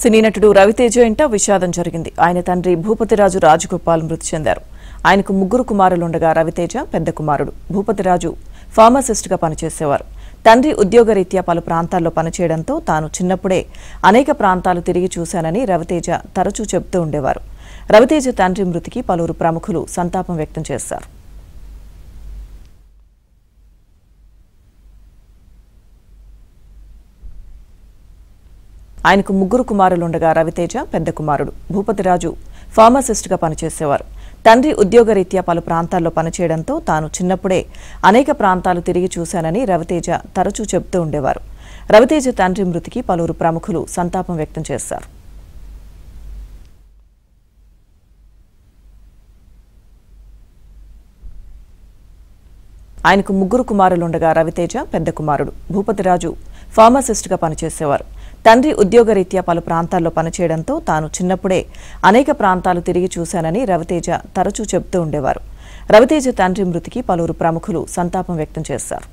సినీ నటుడు రవితేజ ఇంట విషాదం జరిగింది. ఆయన తండ్రి భూపతిరాజు రాజగోపాల్ మృతి చెందారు. ఆయనకు ముగ్గురు కుమారులుండగా రవితేజ పెద్ద కుమారుడు. భూపతిరాజు ఫార్మసిస్ట్గా పనిచేసేవారు. తండ్రి ఉద్యోగరీత్యా పలు ప్రాంతాల్లో పనిచేయడంతో తాను చిన్నప్పుడే అనేక ప్రాంతాలు తిరిగి చూశానని రవితేజ తరచూ చెబుతూ ఉండేవారు. రవితేజ తండ్రి మృతికి పలువురు ప్రముఖులు సంతాపం వ్యక్తం చేశారు. ఆయనకు ముగ్గురు కుమారులుండగా రవితేజ పెద్ద కుమారుడు. భూపతిరాజు ఫార్మసిస్ట్గా పనిచేసేవారు. తండ్రి ఉద్యోగరీత్యా పలు ప్రాంతాల్లో పనిచేయడంతో తాను చిన్నప్పుడే అనేక ప్రాంతాలు తిరిగి చూశానని రవితేజ తరచూ చెబుతూ ఉండేవారు. రవితేజ తండ్రి మృతికి పలువురు ప్రముఖులు సంతాపం వ్యక్తం చేశారు. ఆయనకు ముగ్గురు కుమారులుండగా రవితేజ పెద్ద కుమారుడు. భూపతిరాజు ఫార్మసిస్ట్గా పనిచేసేవారు. తండ్రి ఉద్యోగరీత్యా పలు ప్రాంతాల్లో పనిచేయడంతో తాను చిన్నప్పుడే అనేక ప్రాంతాలు తిరిగి చూశానని రవితేజ తరచూ చెబుతూ ఉండేవారు. రవితేజ తండ్రి మృతికి పలువురు ప్రముఖులు సంతాపం వ్యక్తం చేశారు.